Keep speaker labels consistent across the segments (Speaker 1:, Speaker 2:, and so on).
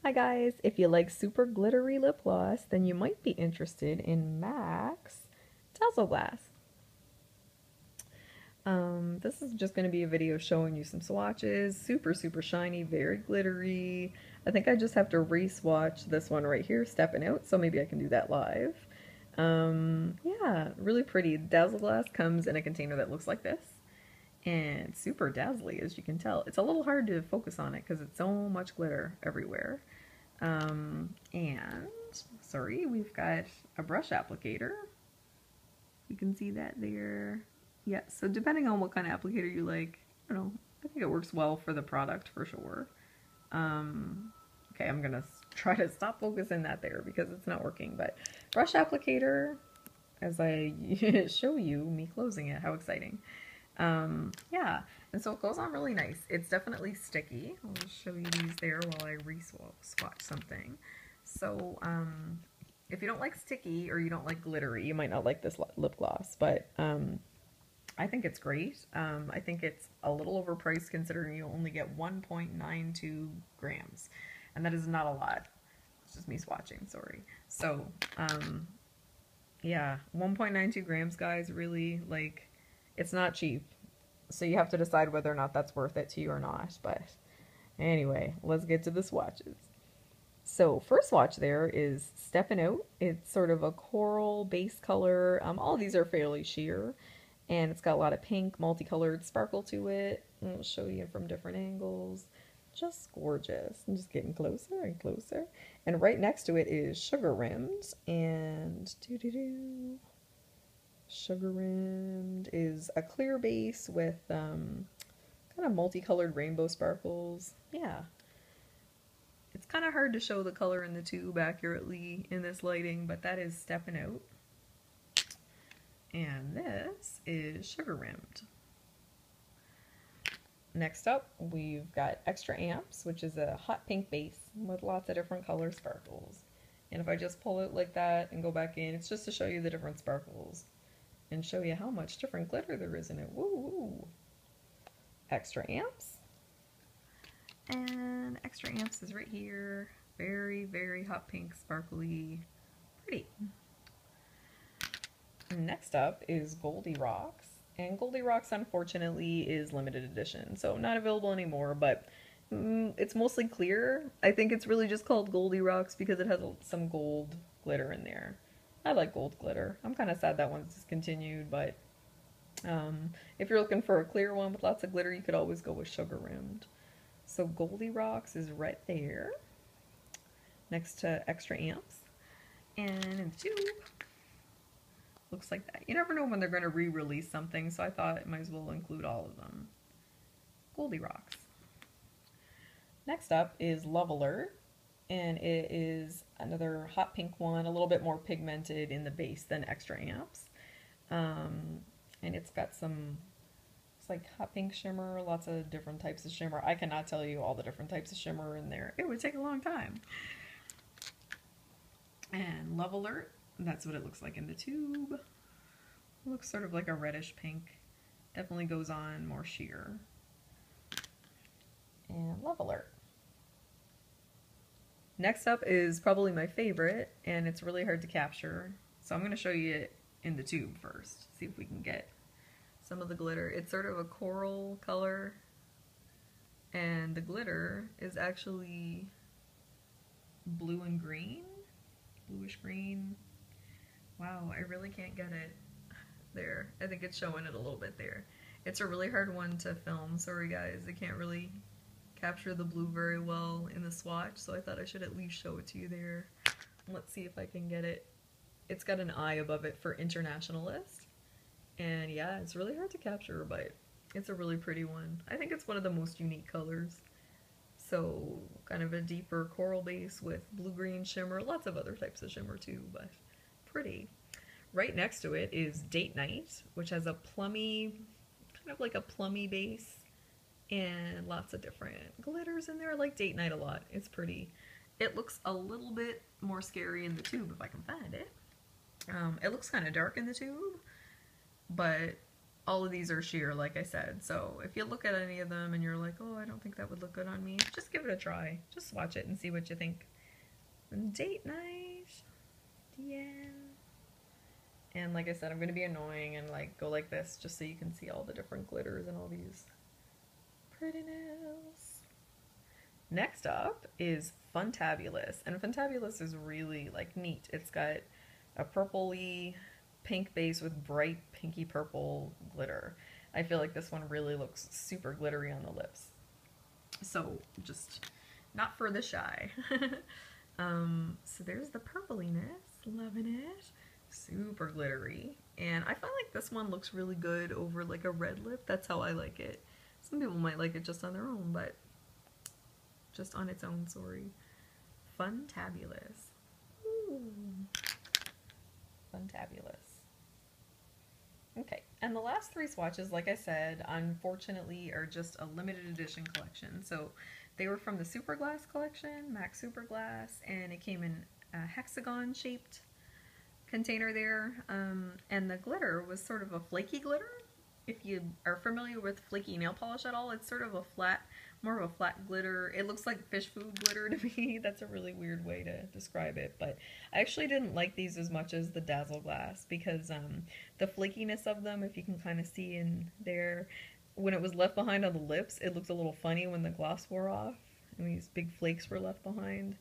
Speaker 1: Hi guys, if you like super glittery lip gloss, then you might be interested in MAC's Dazzleglass. This is just going to be a video showing you some swatches, super shiny, very glittery. I think I just have to re-swatch this one right here, stepping out, so maybe I can do that live. Yeah, really pretty. Dazzleglass comes in a container that looks like this, and super dazzly, as you can tell. It's a little hard to focus on it because it's so much glitter everywhere. And sorry, we've got a brush applicator. You can see that there. Yeah, so depending on what kind of applicator you like, I don't know, I think it works well for the product for sure. Okay, I'm gonna try to stop focusing that there because it's not working, but brush applicator, as I show you me closing it, how exciting. Yeah, and so it goes on really nice. It's definitely sticky. I'll just show you these there while I re-swatch something. So, if you don't like sticky or you don't like glittery, you might not like this lip gloss, but I think it's great. I think it's a little overpriced considering you only get 1.92 grams, and that is not a lot. It's just me swatching, sorry. So, yeah, 1.92 grams, guys, really, like, it's not cheap. So you have to decide whether or not that's worth it to you or not. But anyway, let's get to the swatches. So first swatch there is Steppin' Out. It's sort of a coral base color. All of these are fairly sheer. And it's got a lot of pink, multicolored sparkle to it. I'll show you from different angles. Just gorgeous. I'm just getting closer and closer. And right next to it is Sugar Rimmed. And Sugar Rimmed is a clear base with kind of multicolored rainbow sparkles. Yeah. It's kind of hard to show the color in the tube accurately in this lighting, but that is Steppin' Out. And this is Sugar Rimmed. Next up, we've got Extra Amps, which is a hot pink base with lots of different color sparkles. And if I just pull it like that and go back in, it's just to show you the different sparkles and show you how much different glitter there is in it. Woo woo! Extra Amps. And Extra Amps is right here. Very hot pink, sparkly, pretty. And next up is Goldie Rocks. And Goldie Rocks, unfortunately, is limited edition, so not available anymore, but it's mostly clear. I think it's really just called Goldie Rocks because it has some gold glitter in there. I like gold glitter. I'm kind of sad that one's discontinued, but if you're looking for a clear one with lots of glitter, you could always go with Sugar Rimmed. So Goldie Rocks is right there, next to Extra Amps. And in the tube, looks like that. You never know when they're going to re-release something, so I thought I might as well include all of them. Goldie Rocks. Next up is Love Alert, and it is another hot pink one, a little bit more pigmented in the base than Extra Amps. And it's got some, it's like hot pink shimmer, lots of different types of shimmer. I cannot tell you all the different types of shimmer in there. It would take a long time. And Love Alert, that's what it looks like in the tube. It looks sort of like a reddish pink. Definitely goes on more sheer. And Love Alert. Next up is probably my favorite, and it's really hard to capture. So I'm going to show you it in the tube first. See if we can get some of the glitter. It's sort of a coral color, and the glitter is actually blue and green. Bluish green. Wow, I really can't get it there. I think it's showing it a little bit there. It's a really hard one to film. Sorry guys, I can't really capture the blue very well in the swatch, so I thought I should at least show it to you there. Let's see if I can get it. It's got an I above it for internationalist. And yeah, it's really hard to capture, but it's a really pretty one. I think it's one of the most unique colors. So kind of a deeper coral base with blue-green shimmer, lots of other types of shimmer too, but pretty. Right next to it is Date Night, which has a plummy, kind of like a plummy base, and lots of different glitters in there. I like Date Night a lot. It's pretty. It looks a little bit more scary in the tube if I can find it. It looks kind of dark in the tube, but all of these are sheer, like I said. So if you look at any of them and you're like, oh, I don't think that would look good on me, just give it a try. Just swatch it and see what you think. And date night. The end. And like I said, I'm going to be annoying and like go like this just so you can see all the different glitters and all these prettiness. Next up is Funtabulous. And Funtabulous is really like neat. It's got a purpley pink base with bright pinky purple glitter. I feel like this one really looks super glittery on the lips. So just not for the shy. So there's the purpliness. Loving it. Super glittery. And I find like this one looks really good over like a red lip. That's how I like it. Some people might like it just on their own, but just on its own, sorry. Funtabulous. Ooh. Funtabulous. Okay, and the last three swatches, like I said, unfortunately are just a limited edition collection. So they were from the Superglass collection, MAC Superglass, and it came in a hexagon shaped container there, and the glitter was sort of a flaky glitter. If you are familiar with flaky nail polish at all, it's sort of a flat, more of a flat glitter. It looks like fish food glitter to me. That's a really weird way to describe it, but I actually didn't like these as much as the Dazzleglass because the flakiness of them, if you can kind of see in there, when it was left behind on the lips, it looked a little funny when the gloss wore off and these big flakes were left behind.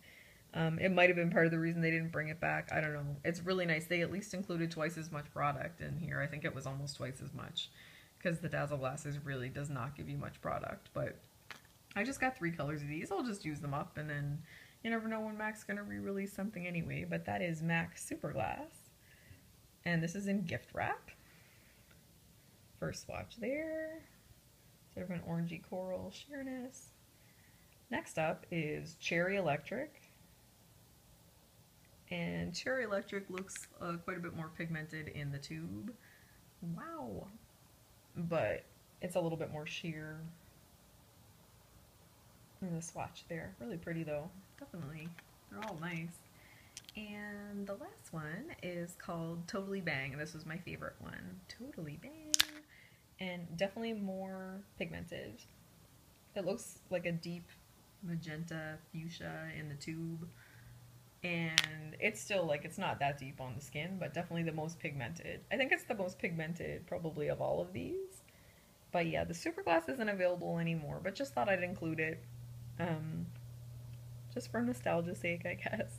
Speaker 1: It might have been part of the reason they didn't bring it back. I don't know. It's really nice. They at least included twice as much product in here. I think it was almost twice as much because the Dazzleglass really does not give you much product. But I just got 3 colors of these. I'll just use them up, and then you never know when MAC's going to re-release something anyway. But that is MAC Superglass. And this is in gift wrap. First swatch there. Sort of an orangey coral sheerness. Next up is Cherry Electric. And Cherry Electric looks quite a bit more pigmented in the tube. Wow. But it's a little bit more sheer in the swatch there. Really pretty though. Definitely. They're all nice. And the last one is called Totally Bang. And this was my favorite one. Totally Bang. And definitely more pigmented. It looks like a deep magenta fuchsia in the tube. And it's still like, it's not that deep on the skin, but definitely the most pigmented. I think it's the most pigmented probably of all of these. But yeah, the Superglass isn't available anymore, but just thought I'd include it. Just for nostalgia's sake, I guess.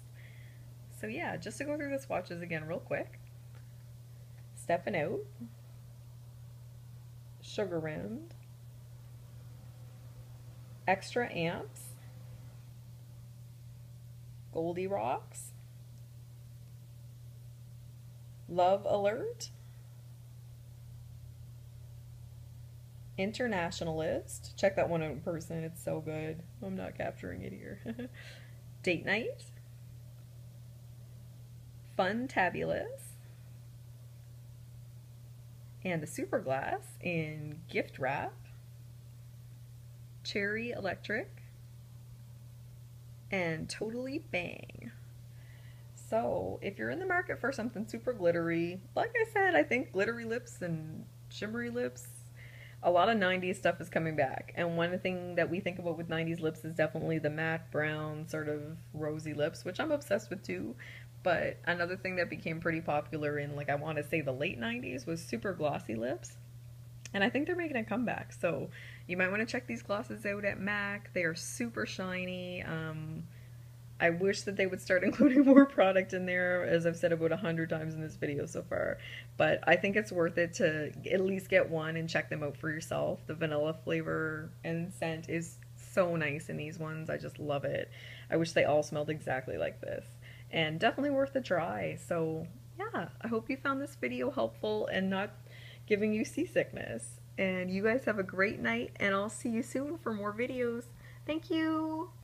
Speaker 1: So yeah, just to go through the swatches again real quick. Steppin' Out. Sugar Rimmed. Extra Amps. Goldie Rocks, Love Alert, Internationalist. Check that one out in person. It's so good. I'm not capturing it here. Date Night, Funtabulous, and the Superglass in gift wrap, Cherry Electric, and Totally Bang. So if you're in the market for something super glittery, like I said, I think glittery lips and shimmery lips, a lot of 90s stuff is coming back. And one thing that we think about with 90s lips is definitely the matte brown sort of rosy lips, which I'm obsessed with too. But another thing that became pretty popular in, like, I want to say the late 90s was super glossy lips. And I think they're making a comeback. So you might want to check these glosses out at MAC. They are super shiny. I wish that they would start including more product in there, as I've said about 100 times in this video so far. But I think it's worth it to at least get one and check them out for yourself. The vanilla flavor and scent is so nice in these ones. I just love it. I wish they all smelled exactly like this. And definitely worth a try. So yeah, I hope you found this video helpful and not giving you seasickness. And you guys have a great night, and I'll see you soon for more videos. Thank you!